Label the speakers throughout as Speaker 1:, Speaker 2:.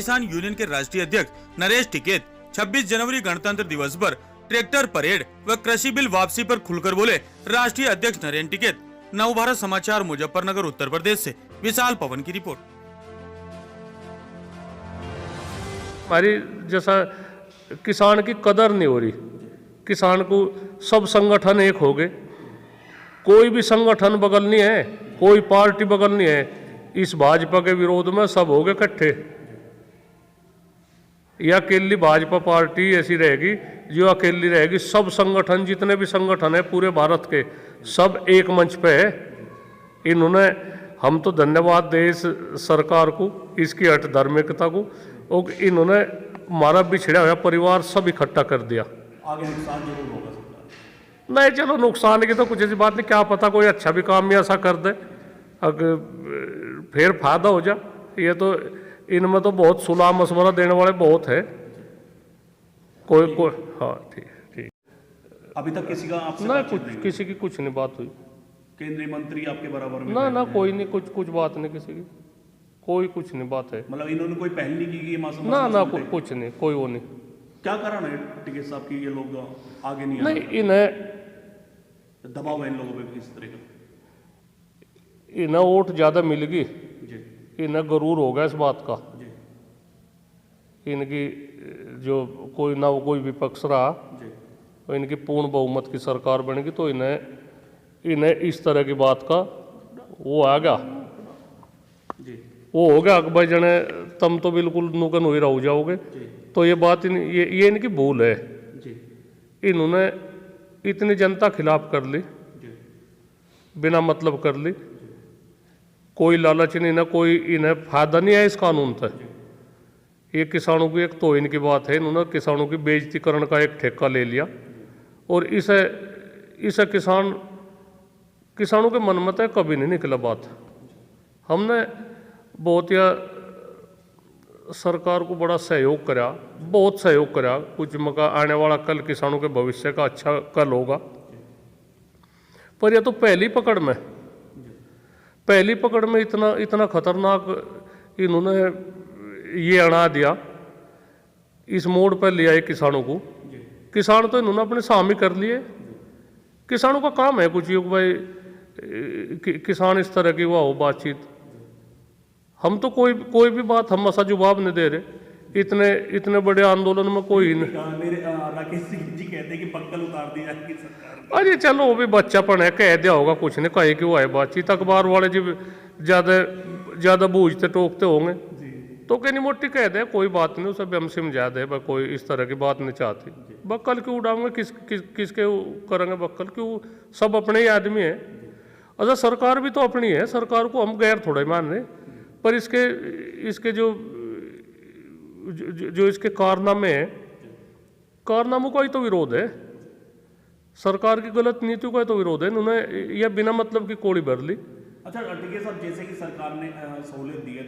Speaker 1: किसान यूनियन के राष्ट्रीय अध्यक्ष नरेश टिकैत 26 जनवरी गणतंत्र दिवस पर ट्रैक्टर परेड व कृषि बिल वापसी पर खुलकर बोले। राष्ट्रीय अध्यक्ष नरेश टिकैत। नवभारत समाचार, मुजफ्फरनगर, उत्तर प्रदेश से विशाल पवन की रिपोर्ट।
Speaker 2: हमारी जैसा किसान की कदर नहीं हो रही, किसान को सब संगठन एक हो गए, कोई भी संगठन बगल नहीं है, कोई पार्टी बगल नहीं है। इस भाजपा के विरोध में सब हो गए इकट्ठे। यह अकेली भाजपा पार्टी ऐसी रहेगी जो अकेली रहेगी। सब संगठन, जितने भी संगठन है पूरे भारत के, सब एक मंच पे है। इन्होंने, हम तो धन्यवाद दे इस सरकार को, इसकी हठ धार्मिकता को, और इन्होंने हमारा बिछड़ा हुआ परिवार सब इकट्ठा कर दिया।
Speaker 3: आगे नुकसान जरूर होगा सरकार।
Speaker 2: नहीं, चलो नुकसान की तो कुछ ऐसी बात नहीं, क्या पता कोई अच्छा भी काम में ऐसा कर दे, अगर फिर फायदा हो जा। ये तो इनमें तो बहुत सुलह मशवरा देने वाले बहुत है। कोई हाँ, ठीक।
Speaker 3: अभी तक किसी का आपसे
Speaker 2: ना किसी की कुछ नहीं बात हुई।
Speaker 3: केंद्रीय मंत्री आपके बराबर में?
Speaker 2: ना कोई नहीं, कुछ बात नहीं किसी की, कोई कुछ नहीं बात है।
Speaker 3: मतलब इन्होंने कोई पहल नहीं की?
Speaker 2: ना कुछ नहीं, कोई वो नहीं।
Speaker 3: क्या कारण है टिकैत साहब की ये लोग आगे नहीं?
Speaker 2: नहीं, इन्हें
Speaker 3: दबाव है इन लोगों पे किस तरह का?
Speaker 2: इन्हें वोट ज्यादा मिल गई,
Speaker 3: जी,
Speaker 2: इन्हें गरूर हो गया इस बात का।
Speaker 3: जी,
Speaker 2: इनकी जो कोई विपक्ष रहा,
Speaker 3: जी,
Speaker 2: और इनकी पूर्ण बहुमत की सरकार बनेगी तो इन्हें इस तरह की बात का वो आ गया,
Speaker 3: जी,
Speaker 2: वो हो गया कि भाई जने तुम तो बिल्कुल नुकन हुई रह जाओगे। तो ये बात ये इनकी भूल है।
Speaker 3: जी,
Speaker 2: इन्होंने इतनी जनता खिलाफ कर ली,
Speaker 3: जी,
Speaker 2: बिना मतलब कर ली, कोई लालच नहीं, ना कोई इन्हें फायदा नहीं है इस कानून से। ये किसानों की एक तौहीन की बात है। इन्होंने किसानों की बेइज्जतीकरण का एक ठेका ले लिया, और इसे किसानों के मन में तो कभी नहीं निकला बात। हमने बहुत या सरकार को बड़ा सहयोग करा, बहुत सहयोग करा, कुछ मका आने वाला कल किसानों के भविष्य का अच्छा कल होगा। पर यह तो पहली पकड़ में इतना खतरनाक इन्होंने ये अड़ा दिया, इस मोड़ पर लिया है किसानों को। किसान तो इन्होंने अपने सामने कर लिए। किसानों का काम है कुछ भाई, किसान इस तरह की हुआ हो बातचीत। हम तो कोई भी बात हम ऐसा जवाब नहीं दे रहे। इतने बड़े आंदोलन में कोई नहीं।
Speaker 3: मेरे राकेश सिंह जी कहते हैं कि पक्कल उतार दी जाएगी सरकार।
Speaker 2: अरे चलो, वो भी बच्चापन है, कह दिया होगा, कुछ नहीं कहे कि वो है बातचीत। अखबार वाले जी ज्यादा बूझते टोकते होंगे तो कहनी मोटी कह दे, कोई बात नहीं, उसे भी हम समझा दे, कोई इस तरह की बात नहीं चाहती। बक्कल क्यों उड़ाऊंगे, किसके करेंगे बक्कल? क्यों, सब अपने ही आदमी है। अच्छा, सरकार भी तो अपनी है, सरकार को हम गैर थोड़े मान रहे, पर इसके जो इसके कारनामे हैं, कारनामों का ही तो विरोध है, सरकार की गलत नीतियों का ही तो विरोध है। इन्होंने यह बिना मतलब की कोड़ी भर ली।
Speaker 3: अच्छा टिकैत साहब, जैसे कि सरकार ने सहूलियत दी है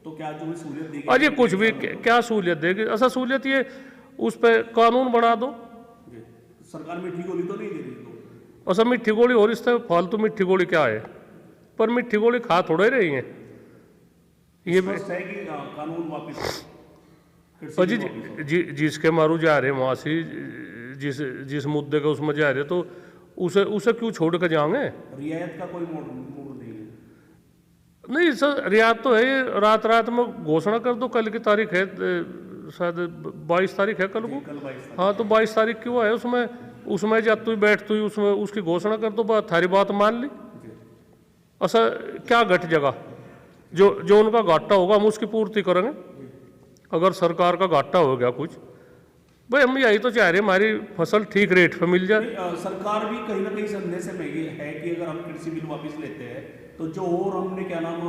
Speaker 3: तो क्या जो सहूलियत दी
Speaker 2: अरे कुछ भी, क्या सहूलियत देगी? अच्छा, सहूलियत ये उस पर कानून बना दो।
Speaker 3: सरकार मीठी गोली तो नहीं दे रही तो?
Speaker 2: अच्छा, मीठी गोली, और इस तरह फालतू मीठी गोली क्या है? पर मीठी गोली खा थोड़े रही है ये भी
Speaker 3: है कि कानून वापस
Speaker 2: जिसके मारू जा रहे वहां से, जिस मुद्दे का उसमें जा रहे, तो उसे क्यों छोड़ कर जाएंगे?
Speaker 3: रियायत का कोई मोड़ नहीं है?
Speaker 2: नहीं सर, रियायत तो है। ये रात में घोषणा कर दो, कल की तारीख है शायद 22 तारीख है कल को। हाँ, तो 22 तारीख की वो है, उसमें जात हुई बैठ हुई, उसमें उसकी घोषणा कर दो, थारी बात मान ली। अच्छा, क्या घट जगह? जो उनका घाटा होगा हम उसकी पूर्ति करेंगे। अगर सरकार का घाटा हो गया कुछ, भाई हम यही तो चाह रहे हैं, हमारी फसल ठीक रेट पे मिल जाए।
Speaker 3: सरकार भी कहीं ना कहीं संदेश में है कि अगर हम कृषि बिल वापस लेते हैं तो जो और हमने क्या नाम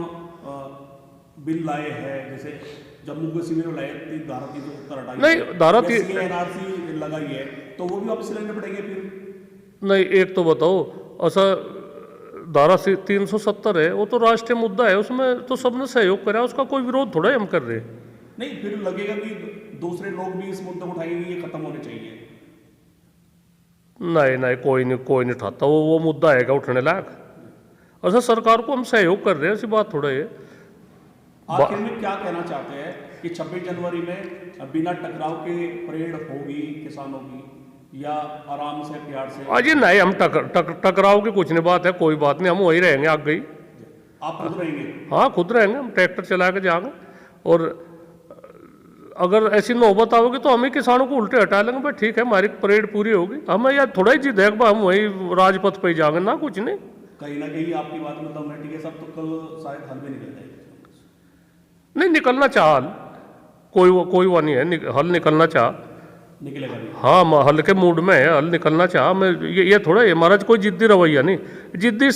Speaker 3: बिल लाए हैं, जैसे जम्मू कश्मीर में लाए धारा 370 हटाई,
Speaker 2: नहीं धारा
Speaker 3: NRC लगाई है, तो वो भी वापस लेने पड़ेंगे फिर?
Speaker 2: नहीं, एक तो बताओ, ऐसा धारा 370 है, वो तो राष्ट्रीय मुद्दा है, उसमें तो सबने सहयोग करा, उसका कोई विरोध थोड़ा हम कर रहे हैं।
Speaker 3: नहीं, फिर लगेगा कि दूसरे लोग भी इस मुद्दे को उठाएंगे, ये खत्म होने चाहिए।
Speaker 2: नहीं, कोई नहीं उठाता, वो मुद्दा है उठने लायक। अच्छा, सरकार को हम सहयोग कर रहे हैं, ऐसी बात थोड़ा है।
Speaker 3: आखिर में क्या कहना चाहते हैं कि 26 जनवरी में बिना टकराव के परेड होगी किसानों की, या आराम से प्यार से?
Speaker 2: अजी नहीं, हम टकराव की कुछ नहीं बात है, कोई बात नहीं, हम वही रहेंगे आगे ही।
Speaker 3: आप खुद रहेंगे?
Speaker 2: हाँ खुद रहेंगे, हम ट्रैक्टर चला के जाएंगे। और अगर ऐसी नौबत आओगी तो हम ही किसानों को उल्टे हटा लेंगे, भाई ठीक है हमारी परेड पूरी होगी। हमें यार थोड़ा ही जिद है कि हम वही राजपथ पे ही जाएंगे ना, कुछ नहीं।
Speaker 3: कहीं ना कहीं आपकी बात में दम है, ठीक है सब, तो कल शायद हल भी निकल जाएगा।
Speaker 2: नहीं निकलना चाह हल, कोई वो नहीं है, हल निकलना चाह
Speaker 3: निकलेगा भी?
Speaker 2: हाँ हल के मूड में है, हल निकलना चाह। मैं ये थोड़ा है महाराज कोई जिद्दी रवैया नहीं, जिद्दी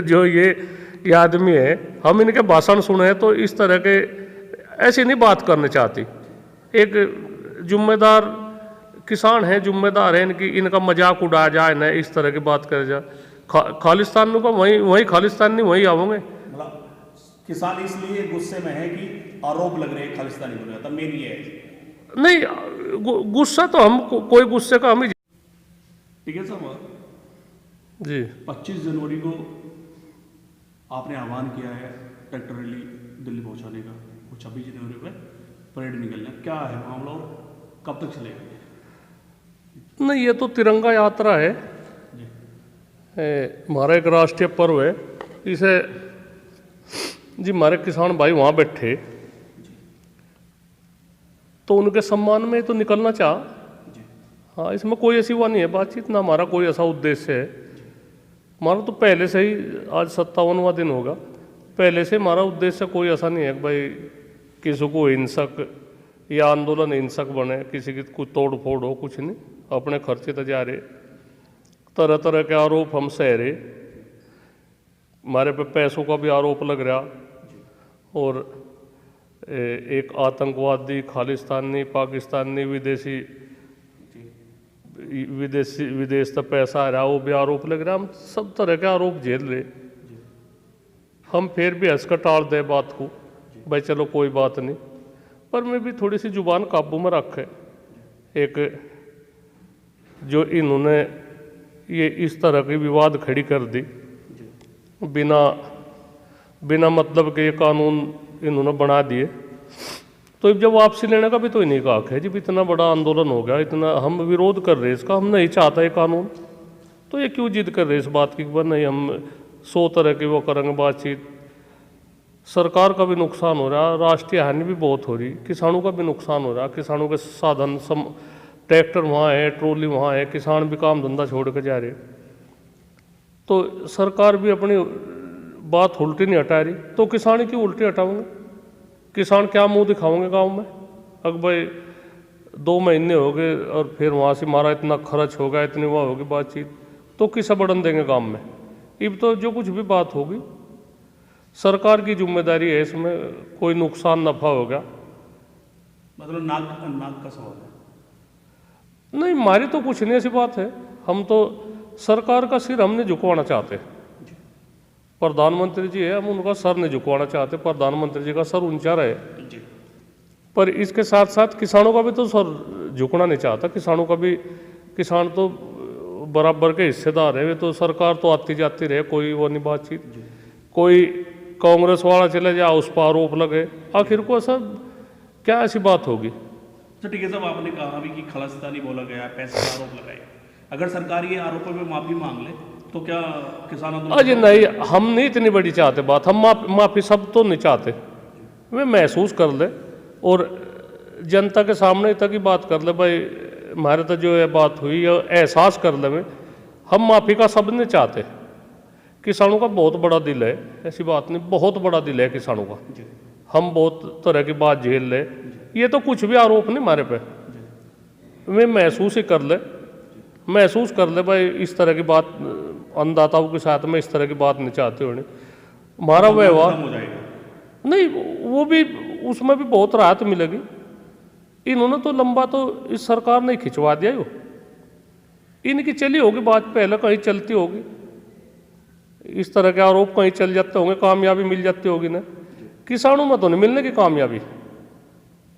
Speaker 2: जो ये आदमी है, हम इनके भाषण सुने हैं तो इस तरह के ऐसी नहीं बात करना चाहती। एक जिम्मेदार किसान है, जिम्मेदार है, इनका मजाक उड़ाया जाए ना, इस तरह की बात करे जाए। खालिस्तान में को वही खालिस्तान नहीं वही आवेंगे।
Speaker 3: मतलब किसान इसलिए गुस्से में है कि आरोप लग रहे हैं खालिस्तानी बोल रहा था, मेन ये है।
Speaker 2: नहीं गुस्सा तो हम कोई गुस्से का हम ही।
Speaker 3: ठीक है साहब
Speaker 2: जी
Speaker 3: 25 जनवरी को आपने आह्वान किया है ट्रैक्टर रैली दिल्ली पहुंचाने का, वो 26 जनवरी पे परेड निकलना, क्या है मामला और कब तक चलेगा?
Speaker 2: नहीं ये तो तिरंगा यात्रा है, हमारा एक राष्ट्रीय पर्व है। इसे जी हमारे किसान भाई वहाँ बैठे तो उनके सम्मान में तो निकलना चाह। हाँ इसमें कोई ऐसी वो नहीं है बातचीत, ना हमारा कोई ऐसा उद्देश्य है। हमारा तो पहले से ही, आज 57वां दिन होगा, पहले से हमारा उद्देश्य कोई ऐसा नहीं है कि भाई किसी को हिंसक या आंदोलन हिंसक बने, किसी की कुछ तोड़ फोड़ हो, कुछ नहीं। अपने खर्चे तो जा रहे, तरह तरह के आरोप हम सह रहे, हमारे पे पैसों का भी आरोप लग रहा, और एक आतंकवादी खालिस्तानी पाकिस्तानी विदेश तक पैसा आ रहा, वो भी आरोप लग रहा। हम सब तरह के आरोप झेल रहे, हम फिर भी हंस कर टाल दे बात को, भाई चलो कोई बात नहीं। पर मैं भी थोड़ी सी जुबान काबू में रखे। एक जो इन्होंने ये इस तरह की विवाद खड़ी कर दी, बिना मतलब के ये कानून इन्होंने बना दिए, तो जब वापसी लेने का भी तो इन्हीं का हक है। जब इतना बड़ा आंदोलन हो गया, इतना हम विरोध कर रहे हैं इसका, हम नहीं चाहता ये कानून, तो ये क्यों जिद कर रहे हैं इस बात की? नहीं हम 100 तरह की वो करेंगे बातचीत। सरकार का भी नुकसान हो रहा, राष्ट्रीय हानि भी बहुत हो रही, किसानों का भी नुकसान हो रहा। किसानों के साधन ट्रैक्टर वहाँ है, ट्रॉली वहाँ है, किसान भी काम धंधा छोड़ कर जा रहे, तो सरकार भी अपनी बात उल्टी नहीं हटा रही, तो किसान क्यों उल्टी हटाओगे? किसान क्या मुंह दिखाओगे गांव में? अब भाई 2 महीने हो गए और फिर वहाँ से हमारा इतना खर्च होगा, इतनी वहाँ होगी बातचीत, तो किसे बढ़न देंगे गांव में? अब तो जो कुछ भी बात होगी सरकार की जिम्मेदारी है, इसमें कोई नुकसान नफा होगा।
Speaker 3: मतलब नाक का सवाल है?
Speaker 2: नहीं हमारी तो कुछ नहीं ऐसी बात है, हम तो सरकार का सिर हम नहीं झुकवाना चाहते। प्रधानमंत्री जी है, हम उनका सर नहीं झुकवाना चाहते, प्रधानमंत्री जी का सर ऊंचा रहे। पर इसके साथ साथ किसानों का भी तो सर झुकना नहीं चाहता। किसानों का भी, किसान तो बराबर के हिस्सेदार है, वे तो सरकार तो आती जाती रहे, कोई वो नहीं बातचीत। कोई कांग्रेस वाला चले जाए उस पर आरोप लगे, आखिर को सब क्या ऐसी बात होगी?
Speaker 3: तो ठीक है साहब, आपने कहा भी कि खालिस्तानी बोला गया, पैसे का आरोप लगाए, अगर सरकार ये आरोपों में माफी मांग ले तो क्या किसान
Speaker 2: अजय नहीं, हम नहीं इतनी बड़ी चाहते बात, हम माफी सब तो नहीं चाहते, वे महसूस कर ले और जनता के सामने तक ही बात कर ले, भाई हमारे तो जो है बात हुई है एहसास कर ले। हम माफी का सब नहीं चाहते। किसानों का बहुत बड़ा दिल है, ऐसी बात नहीं, बहुत बड़ा दिल है किसानों का। हम बहुत तरह की बात झेल ले, ये तो कुछ भी आरोप नहीं हमारे पे, वे महसूस ही कर ले, महसूस कर ले भाई इस तरह की बात अन्नदाताओं के साथ में इस तरह की बात नहीं चाहते होने। हमारा व्यवहार नहीं, वो भी उसमें भी बहुत राहत मिलेगी। इन्होंने तो लंबा तो इस सरकार ने खिंचवा दिया हो, इनकी चली होगी बात, पहले कहीं चलती होगी, इस तरह के आरोप कहीं चल जाते होंगे, कामयाबी मिल जाती होगी ना। किसानों में तो नहीं मिलने की कामयाबी,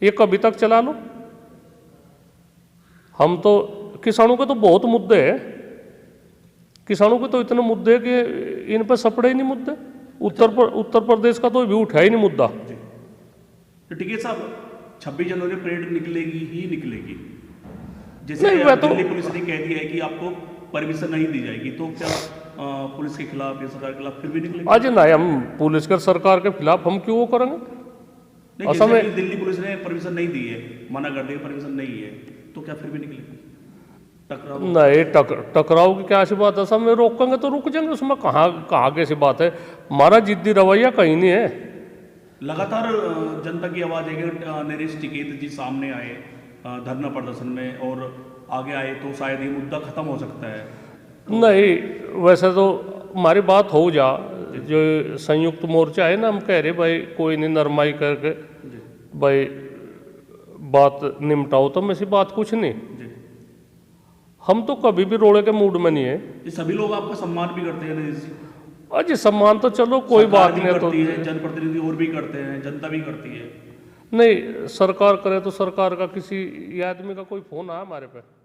Speaker 2: ये कभी तक चला लो। हम तो किसानों के तो बहुत मुद्दे हैं, किसानों के तो इतने मुद्दे कि इन पर सपड़े ही नहीं मुद्दे। उत्तर प्रदेश का तो भी उठा ही नहीं मुद्दा,
Speaker 3: तो टिकैत साहब 26 जनवरी परेड निकलेगी ही निकलेगी, जैसे
Speaker 2: नहीं, मैं तो-
Speaker 3: दिल्ली पुलिस ने कह दिया है कि आपको परमिशन नहीं दी जाएगी, तो क्या पुलिस के खिलाफ या सरकार के खिलाफ फिर भी निकलेगी?
Speaker 2: आज नहीं, हम पुलिस के सरकार के खिलाफ हम क्यों वो करेंगे?
Speaker 3: नहीं,
Speaker 2: असम
Speaker 3: जैसे
Speaker 2: में-
Speaker 3: कि दिल्ली पुलिस ने परमिशन नहीं दी है, मना कर दिया परमिशन नहीं है, तो क्या फिर भी निकलेगी टकराव?
Speaker 2: नहीं, टकराव की क्या सी बात है? सब में रोकेंगे तो रुक जाएंगे, उसमें कहाँ कहाँ कैसी बात है? हमारा जिद्दी रवैया कहीं नहीं है।
Speaker 3: लगातार जनता की आवाज है कि नरेश टिकैत जी सामने आए धरना प्रदर्शन में और आगे आए तो शायद ये मुद्दा खत्म हो सकता है।
Speaker 2: नहीं, वैसे तो हमारी बात हो जा, जो संयुक्त मोर्चा है ना, हम कह रहे भाई कोई नहीं, नरमाई करके भाई बात निपटाओ, तो में से बात कुछ नहीं।
Speaker 3: जी,
Speaker 2: हम तो कभी भी रोड़े के मूड में नहीं है।
Speaker 3: ये सभी लोग आपका सम्मान भी करते हैं नरेश जी,
Speaker 2: अजी सम्मान तो चलो कोई
Speaker 3: सरकार
Speaker 2: बात
Speaker 3: भी
Speaker 2: नहीं है तो।
Speaker 3: करती है, जनप्रतिनिधि और भी करते हैं, जनता भी करती है।
Speaker 2: नहीं, सरकार करे तो सरकार का किसी आदमी का कोई फोन आया हमारे पे?